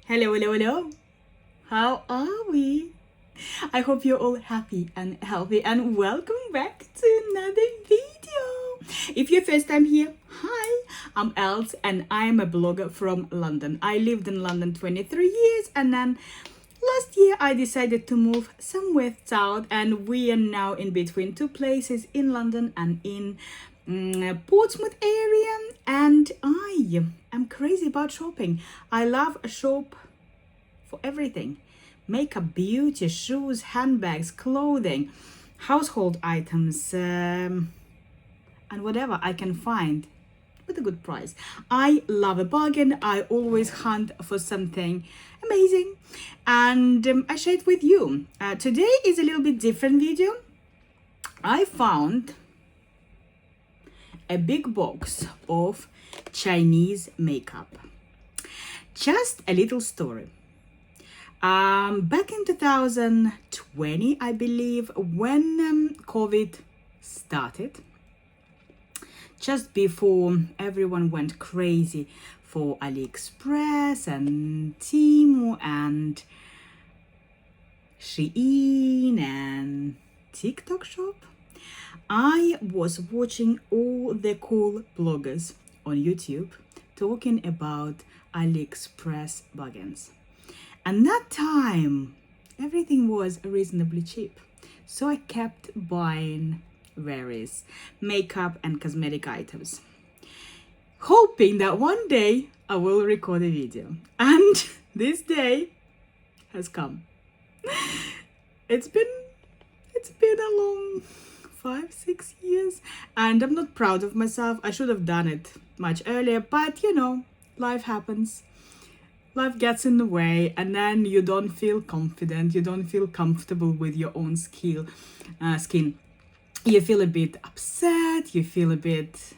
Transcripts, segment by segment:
Hello, hello, hello. How are we? I hope you're all happy and healthy and welcome back to another video. If you're first time here, hi, I'm Els and I'm a blogger from London. I lived in London 23 years and then last year I decided to move somewhere south and we are now in between two places in London and in Portsmouth area, and I am crazy about shopping. I love a shop for everything: makeup, beauty, shoes, handbags, clothing, household items, and whatever I can find with a good price. I love a bargain. I always hunt for something amazing, and I share it with you. Today is a little bit different video. I found a big box of Chinese makeup. Just a little story. Back in 2020, I believe, when COVID started, just before everyone went crazy for AliExpress and Temu and Shein and TikTok shop, I was watching all the cool bloggers on YouTube talking about AliExpress bargains. And that time, everything was reasonably cheap. So I kept buying various makeup and cosmetic items, hoping that one day I will record a video. And this day has come. It's been a long 5-6 years and I'm not proud of myself. I should have done it much earlier, but you know, life happens. Life gets in the way and then you don't feel confident, you don't feel comfortable with your own skin. You feel a bit upset, you feel a bit,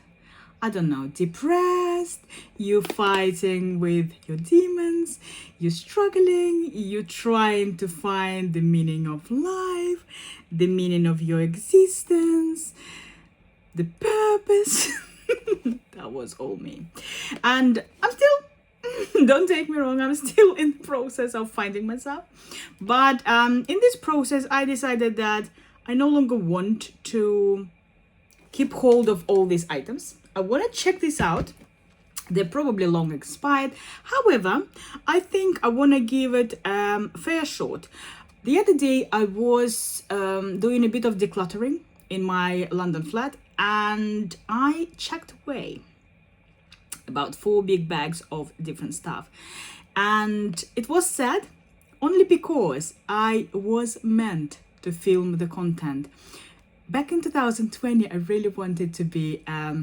I don't know, depressed, you're fighting with your demons, you're struggling, you're trying to find the meaning of life, the meaning of your existence, the purpose. That was all me. And I'm still, don't take me wrong, I'm still in the process of finding myself. But in this process, I decided that I no longer want to keep hold of all these items. I want to check this out. They're probably long expired. However, I think I want to give it a fair shot. The other day, I was doing a bit of decluttering in my London flat and I checked away about 4 big bags of different stuff. And it was sad only because I was meant to film the content. Back in 2020, I really wanted to be not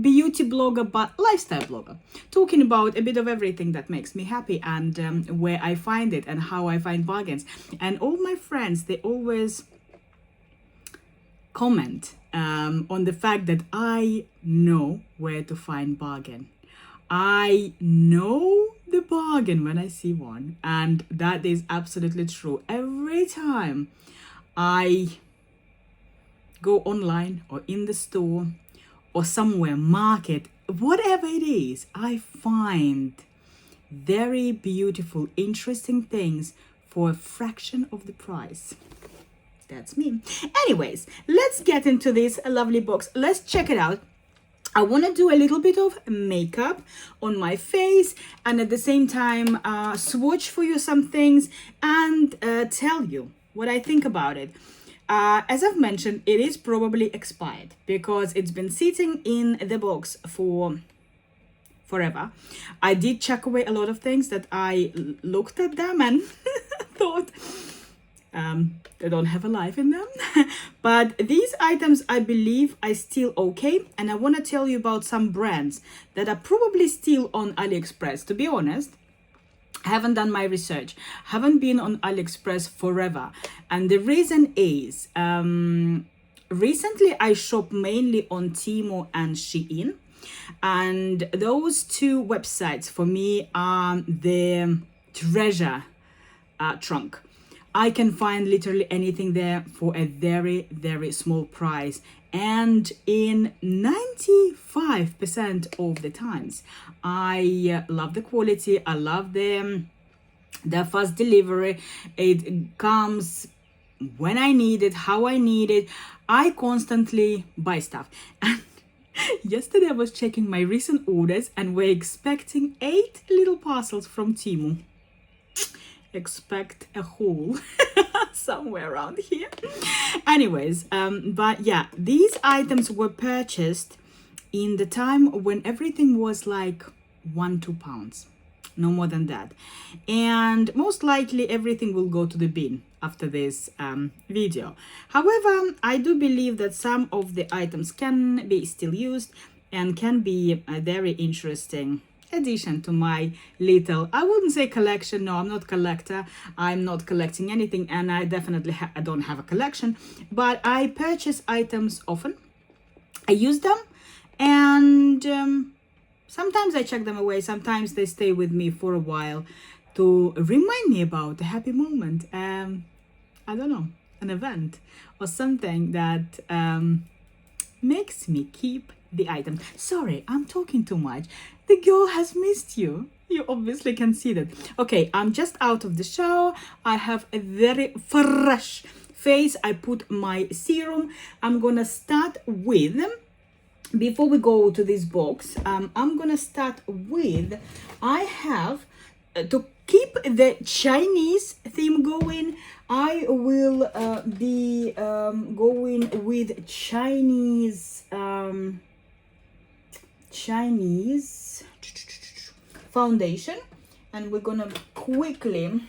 beauty blogger, but lifestyle blogger, talking about a bit of everything that makes me happy and where I find it and how I find bargains. And all my friends, they always comment on the fact that I know where to find bargain. I know the bargain when I see one, and that is absolutely true. Every time I go online or in the store or somewhere, market, whatever it is, I find very beautiful, interesting things for a fraction of the price. That's me. Anyways, let's get into this lovely box. Let's check it out. I want to do a little bit of makeup on my face and at the same time swatch for you some things and tell you what I think about it. As I've mentioned, it is probably expired because it's been sitting in the box for forever. I did chuck away a lot of things that I looked at them and thought they don't have a life in them. But these items, I believe, are still okay. And I want to tell you about some brands that are probably still on AliExpress. To be honest, I haven't done my research, haven't been on AliExpress forever. And the reason is, recently I shop mainly on Temu and Shein. And those two websites for me are the treasure trunk. I can find literally anything there for a very, very small price. And in 95% of the times, I love the quality. I love the fast delivery. It comes when I need it, how I need it. I constantly buy stuff. And yesterday I was checking my recent orders and we're expecting 8 little parcels from Temu. Expect a haul somewhere around here. Anyways, but yeah, these items were purchased in the time when everything was like £1-2, no more than that. And most likely everything will go to the bin after this video. However, I do believe that some of the items can be still used and can be a very interesting addition to my little, I wouldn't say collection. No, I'm not collector. I'm not collecting anything, and I definitely I don't have a collection, but I purchase items often. I use them, and sometimes I chuck them away. Sometimes they stay with me for a while to remind me about a happy moment. I don't know, an event or something that makes me keep the item. Sorry, I'm talking too much. The girl has missed you. You obviously can see that. Okay, I'm just out of the shower. I have a very fresh face. I put my serum. I'm gonna start with, before we go to this box, I'm gonna start with, I have to keep the Chinese theme going. I will be going with Chinese foundation, and we're gonna quickly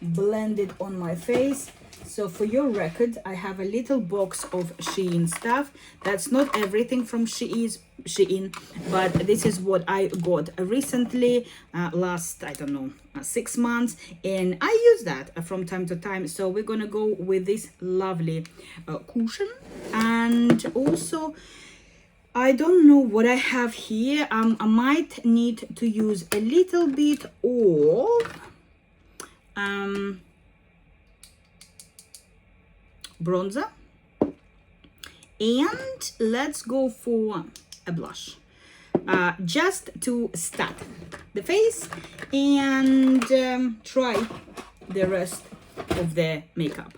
blend it on my face. So for your record, I have a little box of Shein stuff. That's not everything from Shein, but this is what I got recently, last, I don't know, 6 months, and I use that from time to time. So we're gonna go with this lovely cushion, and also I don't know what I have here. I might need to use a little bit of bronzer, and let's go for a blush, just to start the face and try the rest of the makeup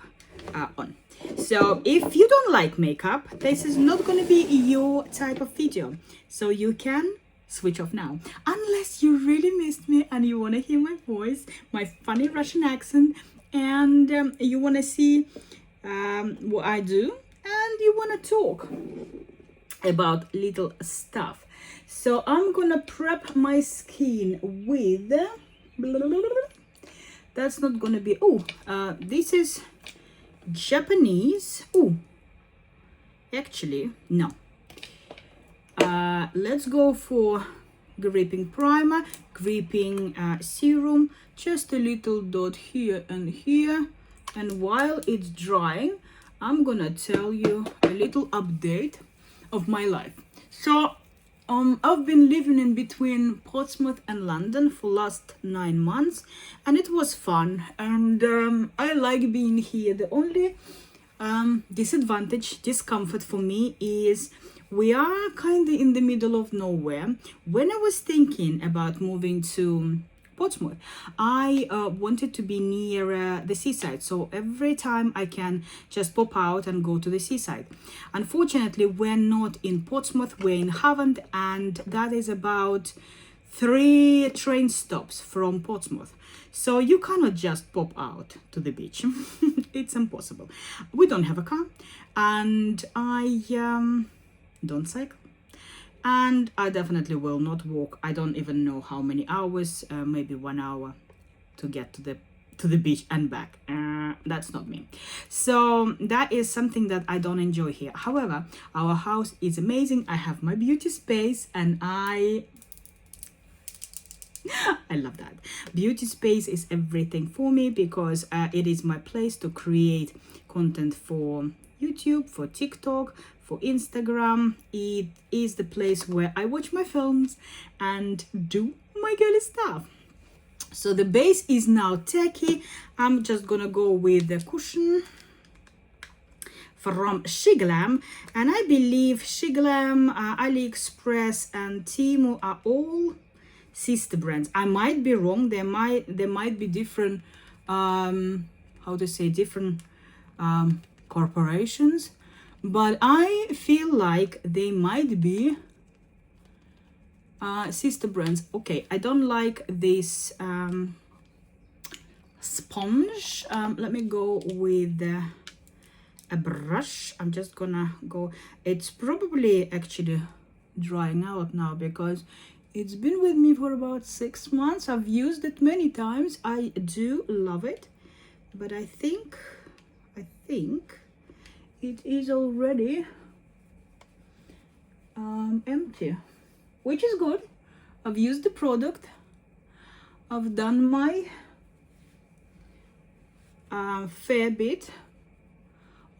on. So if you don't like makeup, this is not going to be your type of video, so you can switch off now, unless you really missed me and you want to hear my voice, my funny Russian accent, and you want to see what I do, and you want to talk about little stuff. So I'm gonna prep my skin with that's not gonna be, this is Japanese. Actually no, let's go for gripping primer, gripping serum, just a little dot here and here. And while it's drying, I'm gonna tell you a little update of my life. So I've been living in between Portsmouth and London for last 9 months, and it was fun, and I like being here. The only discomfort for me is we are kind of in the middle of nowhere. When I was thinking about moving to Portsmouth, I wanted to be near the seaside, so every time I can just pop out and go to the seaside. Unfortunately, we're not in Portsmouth, we're in Havant, and that is about 3 train stops from Portsmouth. So you cannot just pop out to the beach. It's impossible. We don't have a car, and I don't cycle. And I definitely will not walk. I don't even know how many hours, maybe 1 hour to get to the beach and back. That's not me. So that is something that I don't enjoy here. However, our house is amazing. I have my beauty space, and I love that. Beauty space is everything for me, because it is my place to create content for YouTube, for TikTok, for Instagram. It is the place where I watch my films and do my girly stuff. So the base is now tacky. I'm just gonna go with the cushion from Shiglam, and I believe Shiglam, AliExpress, and Temu are all sister brands. I might be wrong. There might be different, how to say, different corporations, but I feel like they might be sister brands. Okay, I don't like this sponge. Let me go with a brush. I'm just gonna go. It's probably actually drying out now because it's been with me for about 6 months. I've used it many times. I do love it, but I think it is already empty, which is good. I've used the product. I've done my fair bit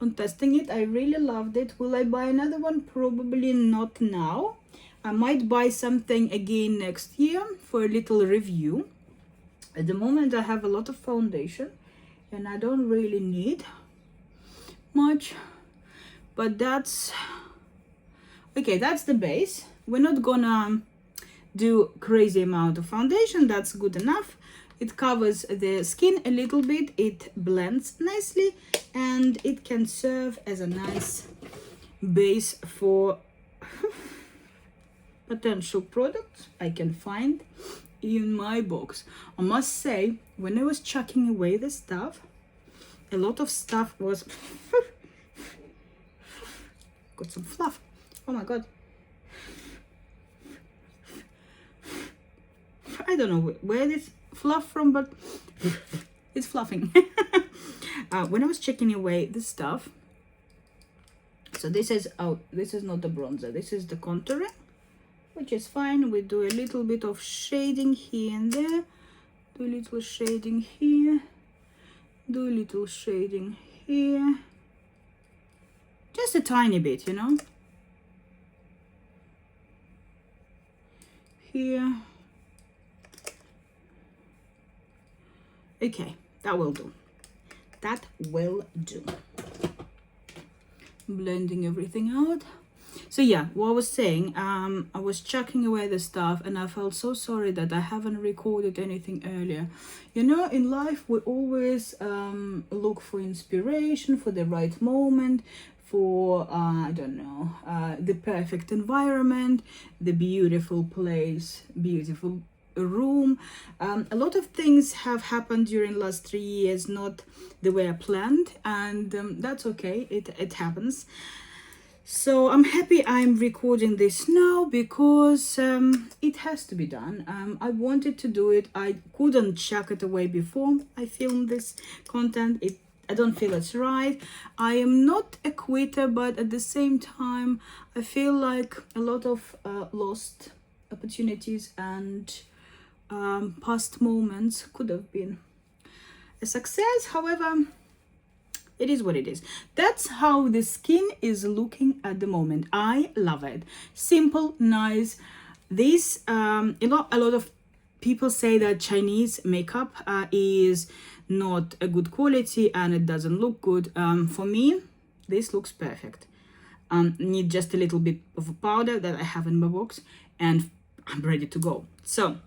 on testing it. I really loved it. Will I buy another one? Probably not now. I might buy something again next year for a little review. At the moment I have a lot of foundation and I don't really need much, but that's okay. That's the base. We're not gonna do crazy amount of foundation. That's good enough. It covers the skin a little bit, it blends nicely, and it can serve as a nice base for potential products I can find in my box. I must say, when I was chucking away the stuff, a lot of stuff was got some fluff. Oh my god. I don't know where this fluff from, but it's fluffing. When I was checking away the stuff, so this is not the bronzer, this is the contouring, which is fine. We do a little bit of shading here and there, do a little shading here, do a little shading here, just a tiny bit, you know, here. Okay, that will do. That will do. Blending everything out. So yeah, what I was saying, I was chucking away the stuff and I felt so sorry that I haven't recorded anything earlier. You know, in life we always look for inspiration, for the right moment, for I don't know, the perfect environment, the beautiful place, beautiful room. A lot of things have happened during the last 3 years, not the way I planned, and that's okay. It happens. So I'm happy I'm recording this now because it has to be done. I wanted to do it. I couldn't chuck it away before I filmed this content. I don't feel it's right. I am not a quitter, but at the same time I feel like a lot of lost opportunities and past moments could have been a success. However, it is what it is. That's how the skin is looking at the moment. I love it. Simple, nice. This a lot of people say that Chinese makeup is not a good quality and it doesn't look good. For me, this looks perfect. Need just a little bit of a powder that I have in my box and I'm ready to go. So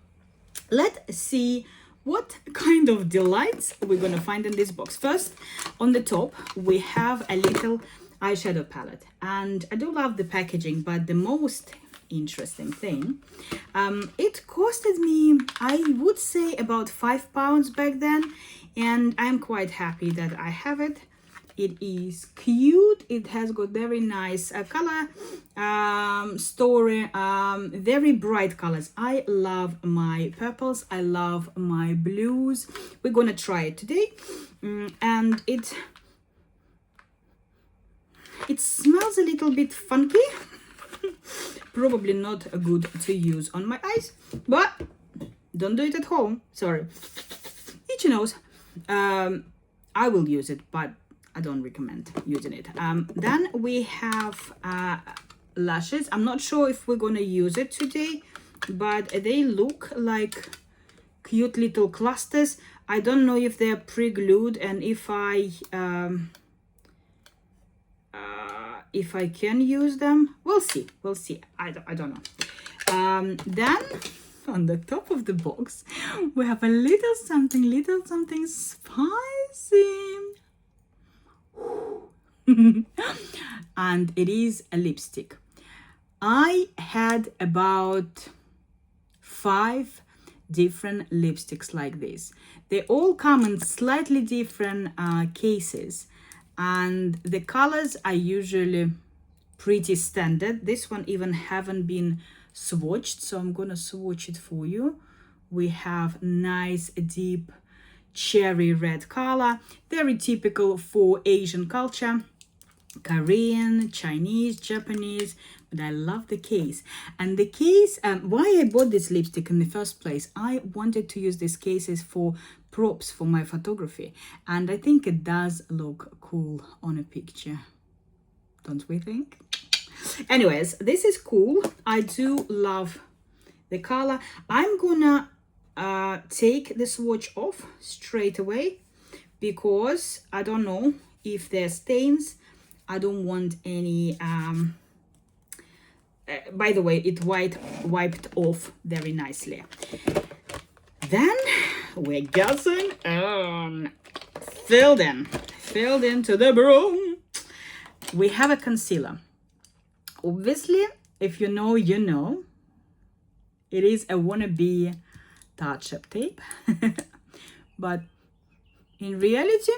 let's see what kind of delights we're gonna find in this box. First, on the top, we have a little eyeshadow palette. And I do love the packaging, but the most interesting thing, it costed me, I would say, about £5 back then. And I'm quite happy that I have it. It is cute. It has got very nice color story, very bright colors. I love my purples. I love my blues. We're gonna try it today, and it smells a little bit funky. Probably not good to use on my eyes, but don't do it at home. Sorry, itchy nose. I will use it, but I don't recommend using it. Then we have lashes. I'm not sure if we're gonna use it today, but they look like cute little clusters. I don't know if they're pre-glued and if I can use them. We'll see. I don't know. Then on the top of the box we have a little something spicy. And it is a lipstick. I had about 5 different lipsticks like this. They all come in slightly different cases, and the colors are usually pretty standard. This one even haven't been swatched, so I'm gonna swatch it for you. We have nice deep cherry red color, very typical for Asian culture, Korean, Chinese, Japanese, but I love the case. And the case, why I bought this lipstick in the first place, I wanted to use these cases for props for my photography, and I think it does look cool on a picture, don't we think? Anyways, this is cool. I do love the color. I'm gonna take the swatch off straight away because I don't know if there are stains. I don't want any by the way, it wiped off very nicely. Then we're getting filled into the broom. We have a concealer. Obviously, if you know, you know. It is a wannabe touch-up tape. But in reality,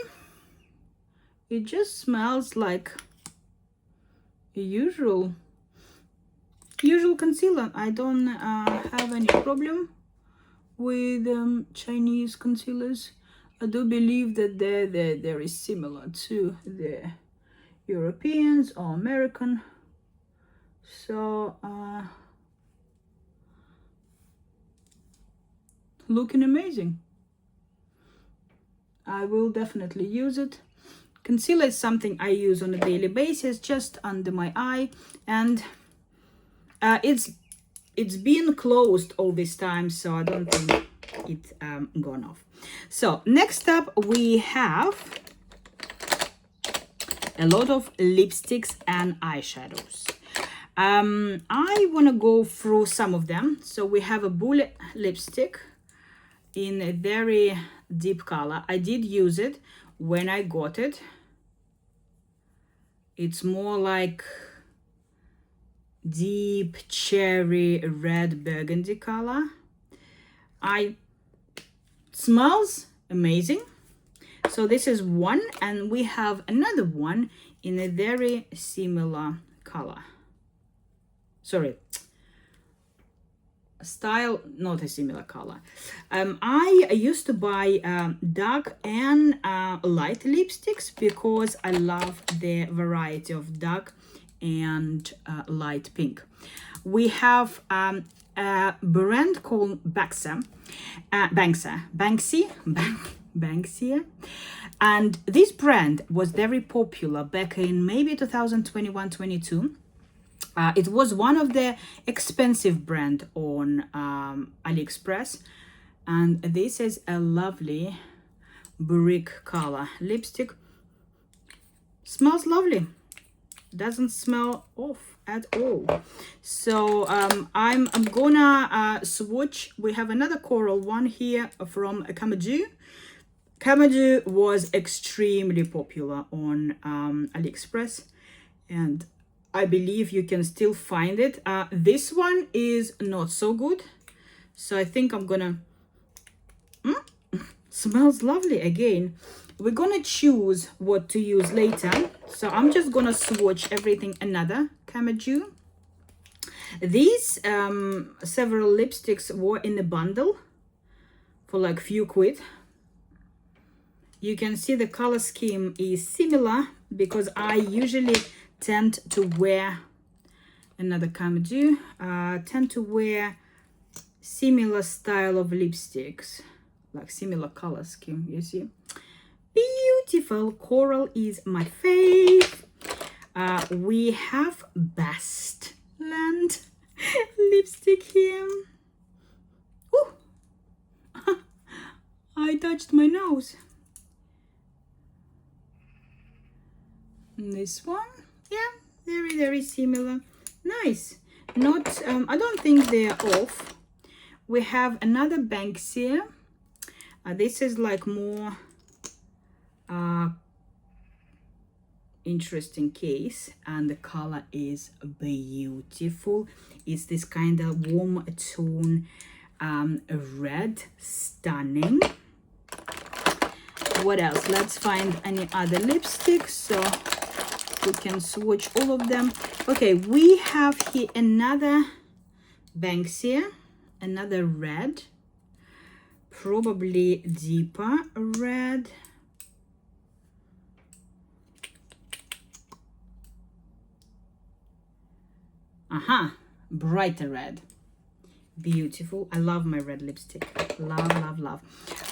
it just smells like a usual concealer. I don't have any problem with Chinese concealers. I do believe that they're very similar to the Europeans or American. So looking amazing. I will definitely use it. Concealer is something I use on a daily basis, just under my eye, and it's been closed all this time, so I don't think it's gone off. So next up we have a lot of lipsticks and eyeshadows. I want to go through some of them. So we have a bullet lipstick in a very deep color. I did use it when I got it. It's more like deep cherry red burgundy color. Smells amazing. So this is one, and we have another one in a very similar color. Sorry, style, not a similar color. I used to buy dark and light lipsticks because I love the variety of dark and light pink. We have a brand called Banksia, and this brand was very popular back in maybe 2021-22. It was one of the expensive brand on AliExpress, and this is a lovely brick color lipstick. Smells lovely, doesn't smell off at all. So I'm gonna swatch. We have another coral one here from Kamaju. Kamaju was extremely popular on AliExpress, and I believe you can still find it. This one is not so good, so I think I'm gonna smells lovely. Again, we're gonna choose what to use later, so I'm just gonna swatch everything. Another Kamaju. These several lipsticks were in a bundle for like few quid. You can see the color scheme is similar because I usually tend to wear another Kamaju, tend to wear similar style of lipsticks, like similar color scheme. You see, beautiful. Coral is my fave. We have Best Land lipstick here. Ooh. touched my nose. This one, yeah, very, very similar. Nice. Not, I don't think they are off. We have another Banksia. This is like more interesting case, and the color is beautiful. It's this kind of warm tone red, stunning. What else? Let's find any other lipsticks so we can swatch all of them. Okay, we have here another Banksia, another red, probably deeper red. Brighter red. Beautiful. I love my red lipstick. Love, love, love.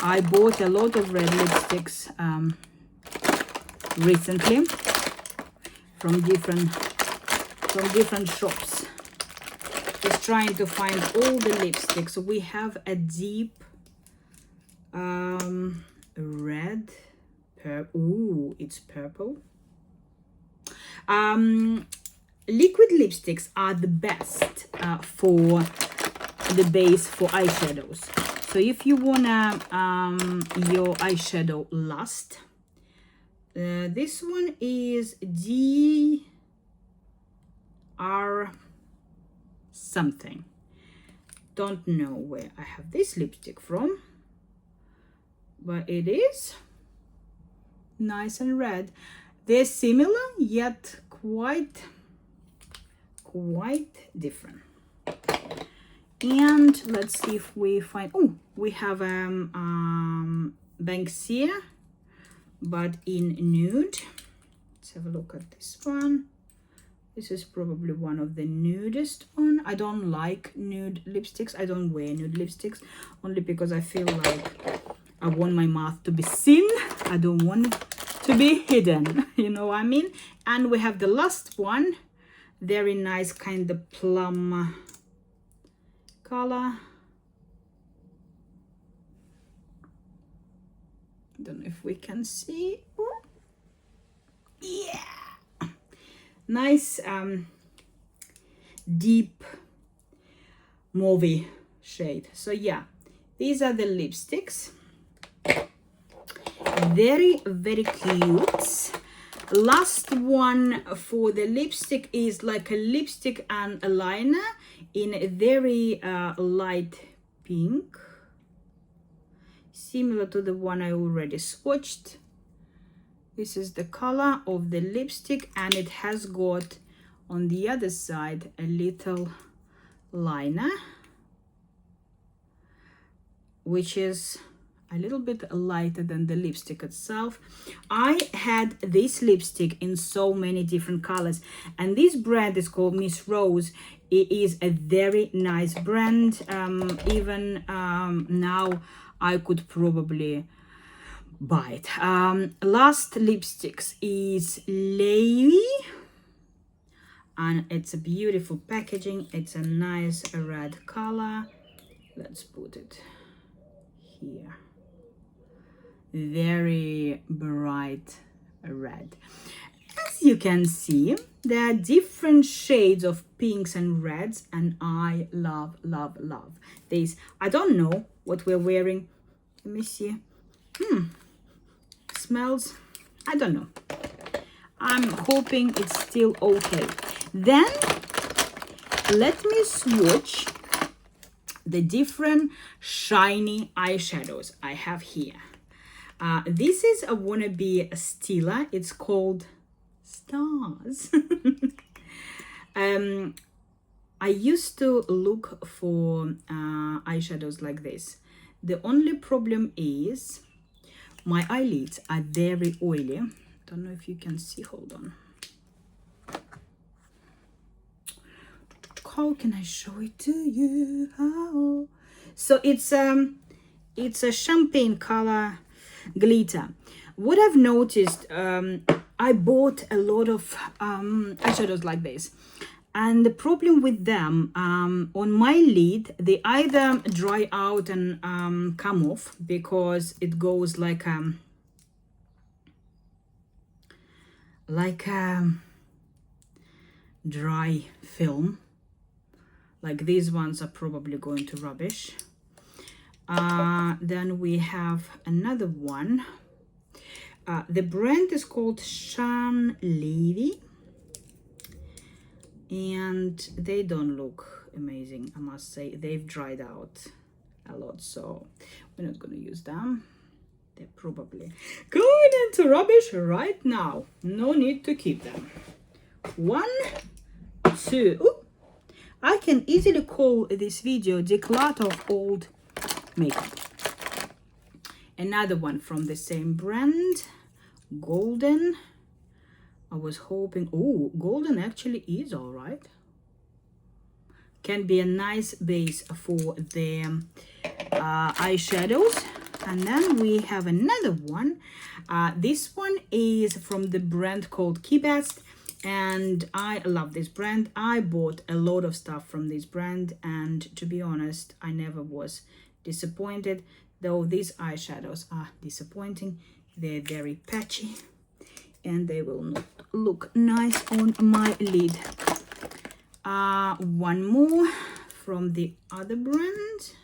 I bought a lot of red lipsticks recently from different shops. Just trying to find all the lipsticks. We have a deep red. Ooh, it's purple. Liquid lipsticks are the best for the base for eyeshadows. So if you wanna your eyeshadow last, this one is DR something. Don't know where I have this lipstick from, but it is nice and red. They're similar yet quite different. And let's see if we find, oh, we have Banksia, but in nude. Let's have a look at this one. This is probably one of the nudest one. I don't like nude lipsticks. I don't wear nude lipsticks only because I feel like I want my mouth to be seen. I don't want it to be hidden, you know what I mean? And we have the last one, very nice kind of plum color. Don't know if we can see. Yeah, nice deep mauve shade. So yeah, these are the lipsticks. Very, very cute. Last one for the lipstick is like a lipstick and a liner in a very light pink, similar to the one I already swatched. This is the color of the lipstick, and it has got on the other side a little liner, which is a little bit lighter than the lipstick itself. I had this lipstick in so many different colors, and this brand is called Miss Rose. It is a very nice brand. Even now I could probably buy it. Last lipsticks is Lady, and it's a beautiful packaging. It's a nice red color. Let's put it here. Very bright red. As you can see, there are different shades of pinks and reds, and I love, love, love these. I don't know what we're wearing. Let me see. Smells, I don't know. I'm hoping it's still okay. Then let me swatch the different shiny eyeshadows I have here. This is a wannabe Stila. It's called Stars. I used to look for eyeshadows like this. The only problem is my eyelids are very oily. Don't know if you can see. Hold on. How can I show it to you? How? So it's a champagne color glitter. What I've noticed, I bought a lot of eyeshadows like this, And the problem with them, on my lid, they either dry out and come off because it goes like a dry film. Like these ones are probably going to rubbish. Then we have another one. The brand is called Shan Levy, and they don't look amazing, I must say. They've dried out a lot, so we're not going to use them. They're probably going into rubbish right now. No need to keep them. 1, 2. Ooh, I can easily call this video declutter of old makeup. Another one from the same brand, Golden. I was hoping, oh, Golden actually is all right. Can be a nice base for the eyeshadows. And then we have another one. This one is from the brand called Key Best, and I love this brand. I bought a lot of stuff from this brand, and to be honest, I never was disappointed, though these eyeshadows are disappointing. They're very patchy and they will not look nice on my lid. One more from the other brand.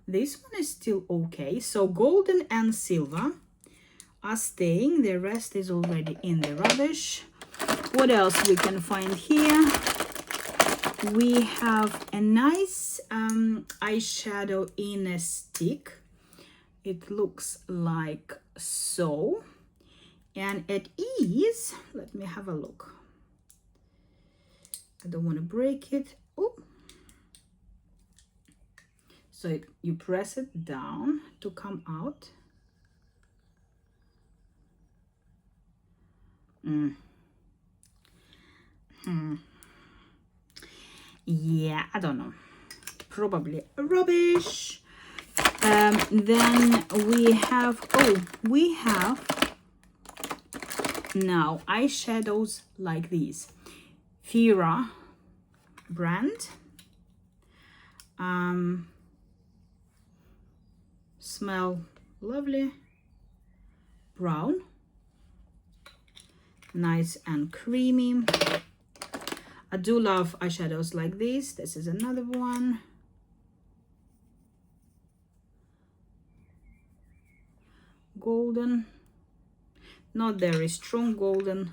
This one is still okay. So Golden and Silver are staying. The rest is already in the rubbish. What else we can find here? We have a nice eyeshadow in a stick. It looks like so, and it is, let me have a look. I don't want to break it. Oh, so you press it down to come out. Yeah, I don't know, probably rubbish. Then we have now eyeshadows like these, Fira brand. Smell lovely, brown, nice and creamy. I do love eyeshadows like this. This is another one. Golden, not very strong golden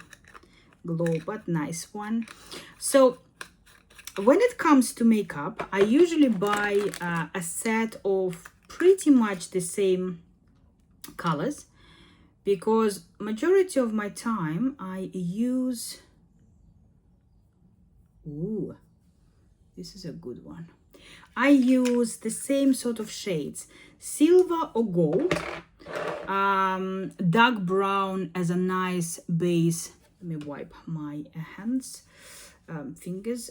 glow, but nice one. So when it comes to makeup, I usually buy a set of pretty much the same colors, because majority of my time I use, ooh, this is a good one. I use the same sort of shades, silver or gold, dark brown as a nice base. Let me wipe my hands, fingers.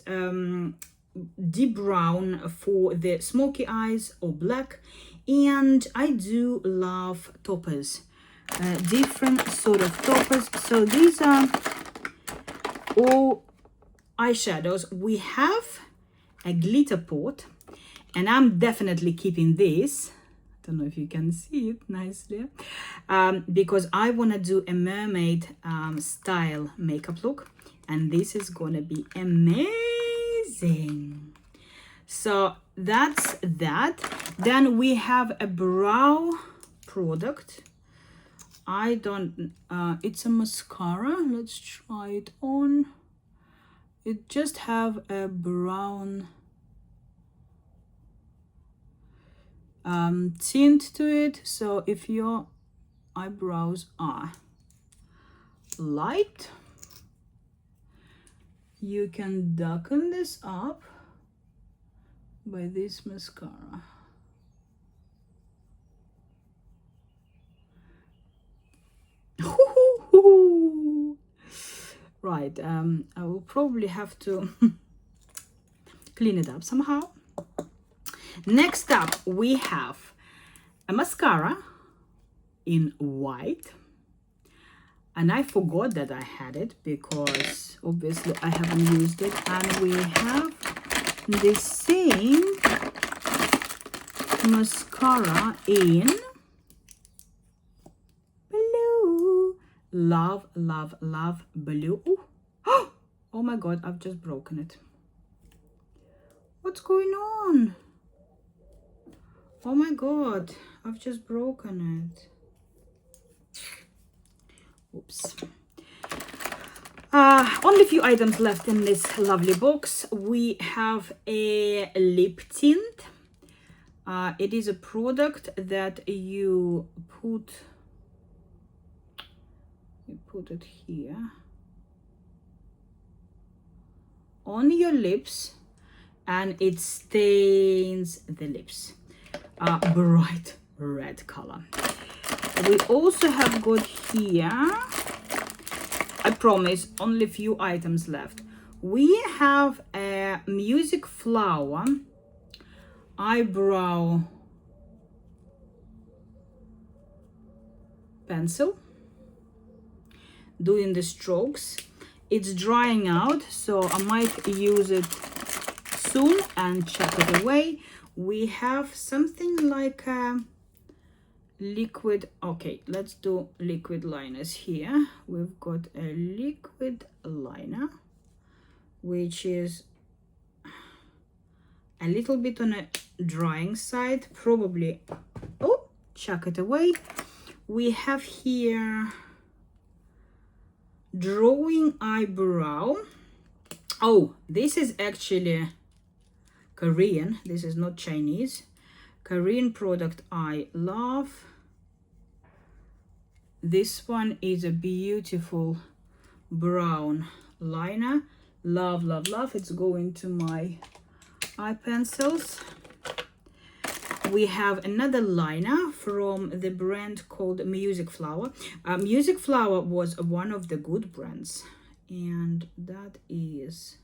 Deep brown for the smoky eyes or black. And I do love toppers, different sort of toppers. So these are all eyeshadows. We have a glitter pot, and I'm definitely keeping this. Don't know if you can see it nicely, because I want to do a mermaid style makeup look, and this is gonna be amazing. So that's that. Then we have a brow product. I don't it's a mascara. Let's try it on. It just have a brown tint to it, so if your eyebrows are light, you can darken this up by this mascara. Right, I will probably have to clean it up somehow. Next up, we have a mascara in white. And I forgot that I had it because obviously I haven't used it. And we have the same mascara in blue. Love, love, love blue. Ooh. Oh my god, I've just broken it. What's going on? Oh my god, I've just broken it. Oops. Only a few items left in this lovely box. We have a lip tint. It is a product that you put it here on your lips, and it stains the lips. Bright red color. We also have got here, I promise, only a few items left. We have a Music Flower eyebrow pencil, doing the strokes. It's drying out, so I might use it soon and chuck it away. We have something like a liquid. Okay, let's do liquid liners here. We've got a liquid liner, which is a little bit on a drying side, probably. Oh, chuck it away. We have here drawing eyebrow. Oh, this is actually Korean. This is not Chinese. Korean product I love. This one is a beautiful brown liner. Love, love, love. It's going to my eye pencils. We have another liner from the brand called Music Flower. Music Flower was one of the good brands, and that is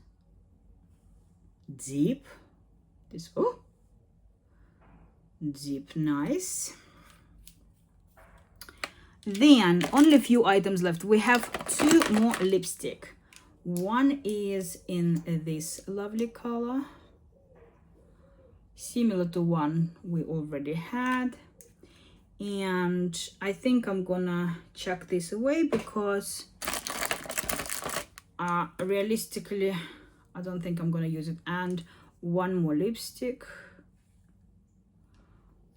deep. This, oh, deep, nice. Then only a few items left. We have two more lipstick. One is in this lovely color, similar to one we already had, and I think I'm gonna chuck this away because realistically I don't think I'm gonna use it. And one more lipstick,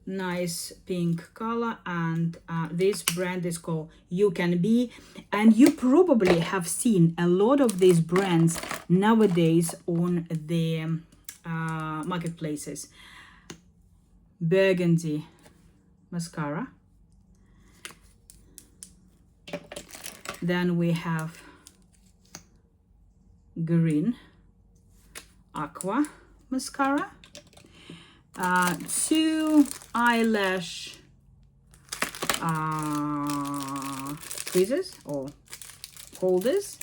nice pink color, and this brand is called You Can Be, and you probably have seen a lot of these brands nowadays on the marketplaces. Burgundy mascara, then we have green aqua mascara, two eyelash tweezers or holders.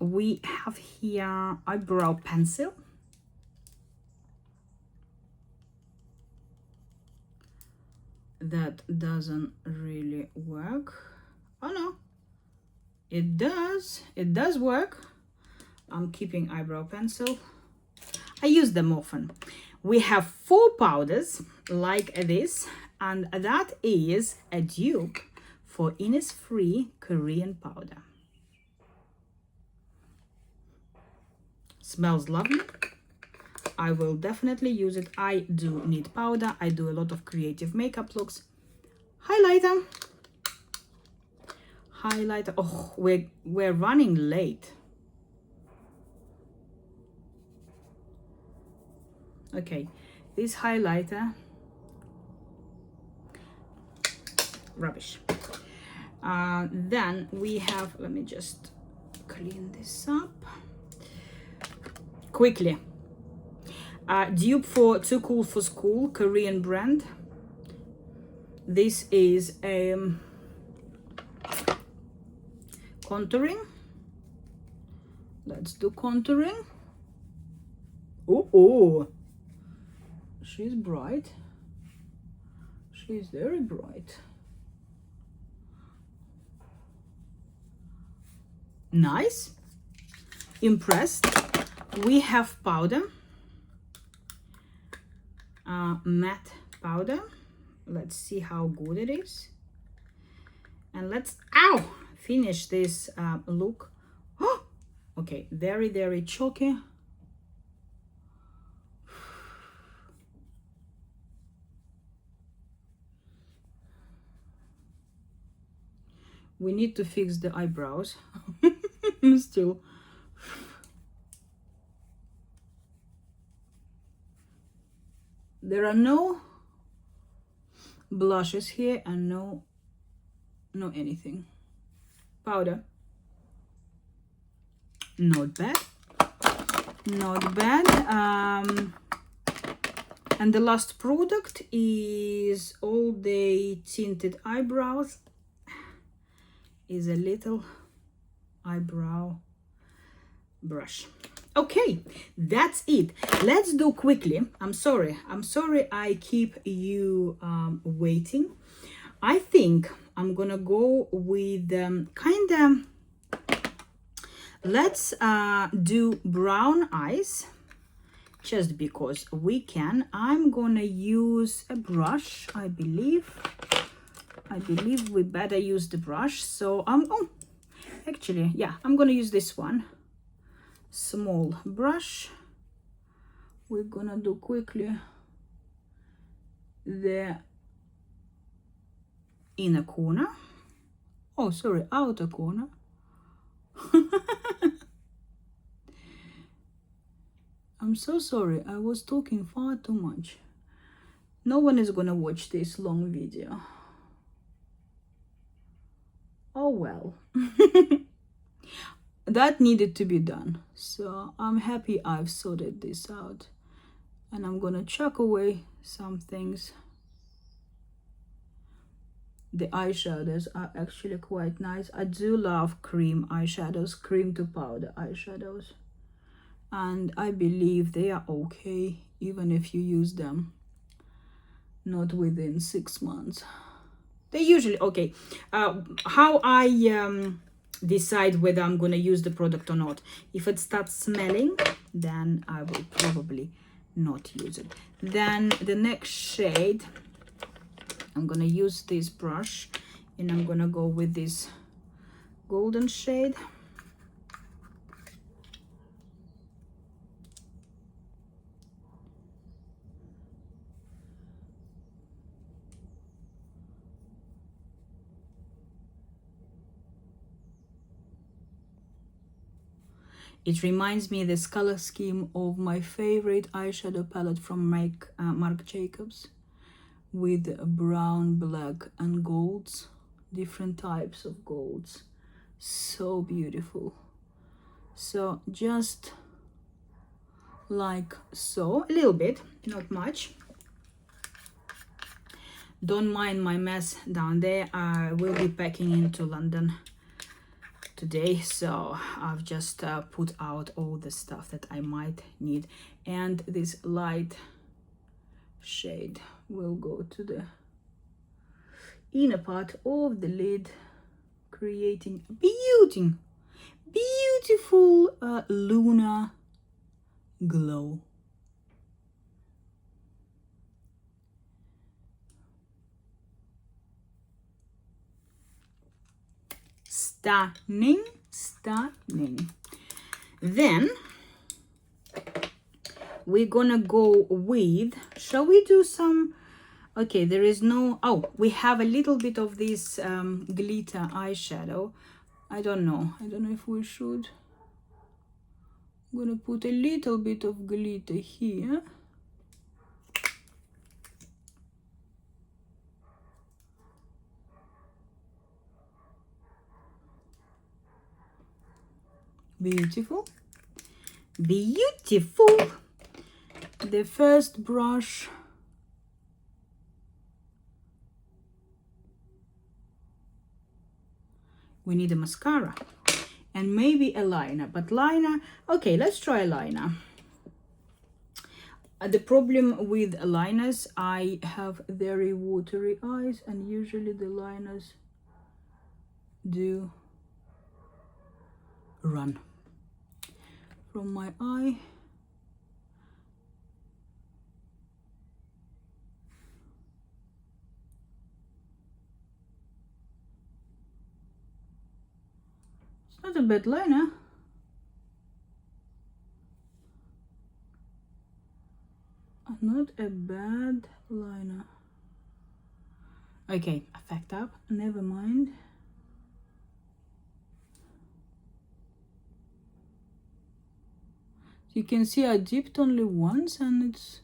We have here eyebrow pencil, that doesn't really work. Oh no, it does work. I'm keeping eyebrow pencil. I use them often. We have 4 powders like this, and that is a dupe for Innisfree Korean powder. Smells lovely. I will definitely use it. I do need powder. I do a lot of creative makeup looks. Highlighter. Oh, we're running late. Okay, this highlighter, rubbish. Then we have, let me just clean this up quickly. Dupe for Too Cool for School, Korean brand. This is a contouring. Let's do contouring. Oh, she's bright. She's very bright. Nice. Impressed. We have powder, matte powder. Let's see how good it is. And let's, finish this look. Oh, okay, very, very chalky. We need to fix the eyebrows. Still. There are no blushes here and no anything. Powder. Not bad. Not bad. And the last product is All Day Tinted Eyebrows. Is a little eyebrow brush. Okay, that's it. Let's do quickly. I'm sorry I keep you waiting. I think I'm gonna go with let's do brown eyes, just because we can. I'm gonna use a brush. I believe we better use the brush. So actually, yeah, I'm gonna use this one. Small brush. We're gonna do quickly the inner corner. Oh, sorry, outer corner. I'm so sorry, I was talking far too much. No one is gonna watch this long video. Oh well. That needed to be done, so I'm happy I've sorted this out. And I'm gonna chuck away some things. The eyeshadows are actually quite nice. I do love cream eyeshadows, cream to powder eyeshadows, and I believe they are okay even if you use them not within 6 months. They're usually okay. How I decide whether I'm gonna use the product or not. If it starts smelling, then I will probably not use it. Then the next shade, I'm gonna use this brush and I'm gonna go with this golden shade. It reminds me this color scheme of my favorite eyeshadow palette from Marc Jacobs, with brown, black and golds, different types of golds. So beautiful. So just like so, a little bit, not much. Don't mind my mess down there. I will be packing into London today, so I've just put out all the stuff that I might need, and this light shade will go to the inner part of the lid, creating a beautiful lunar glow. Stunning. Then we're gonna go with, shall we do some, okay, there is no, we have a little bit of this glitter eyeshadow. I don't know if we should. I'm gonna put a little bit of glitter here. Beautiful. The first brush, we need a mascara and maybe a liner, but liner, okay, let's try a liner. The problem with liners, I have very watery eyes, and usually the liners do run from my eye. It's not a bad liner. Not a bad liner. Okay, effect up, never mind. You can see I dipped only once and it's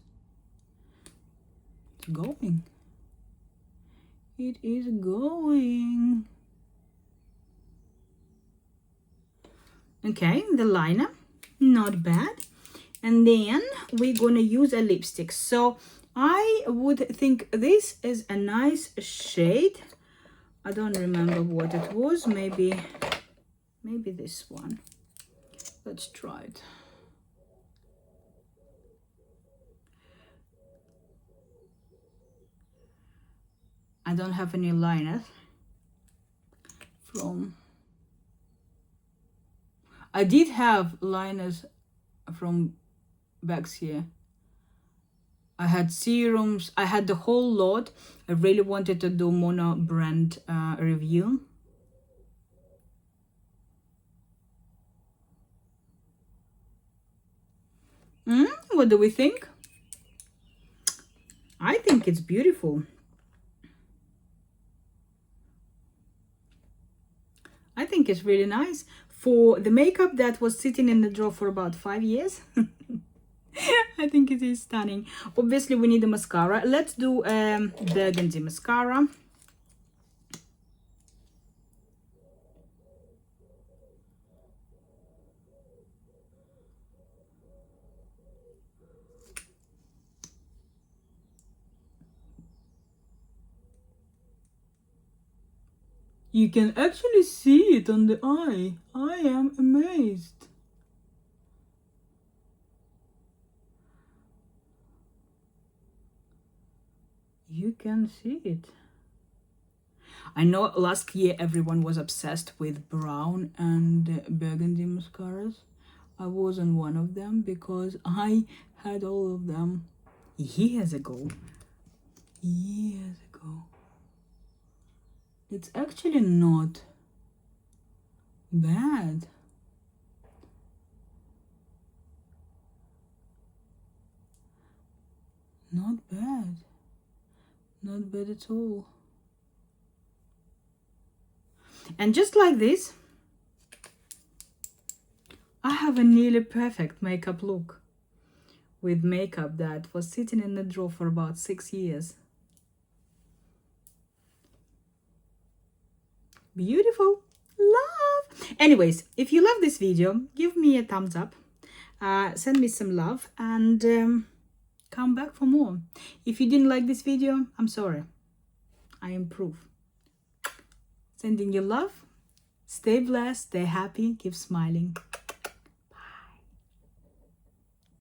going. It is going. Okay, the liner, not bad. And then we're gonna use a lipstick. So I would think this is a nice shade. I don't remember what it was. Maybe this one. Let's try it. I don't have any liners from. I did have liners from bags here. I had serums. I had the whole lot. I really wanted to do mono brand review. What do we think? I think it's beautiful. I think it's really nice for the makeup that was sitting in the drawer for about 5 years. I think it is stunning. Obviously we need a mascara. Let's do burgundy mascara. You can actually see it on the eye. I am amazed. You can see it. I know last year everyone was obsessed with brown and burgundy mascaras. I wasn't one of them because I had all of them years ago. Years ago. It's actually not bad. Not bad. Not bad at all. And just like this, I have a nearly perfect makeup look with makeup that was sitting in the drawer for about 6 years. Beautiful. Love. Anyways, if you love this video, give me a thumbs up, send me some love, and come back for more. If you didn't like this video, I'm sorry. I improve. Sending you love. Stay blessed, stay happy, keep smiling.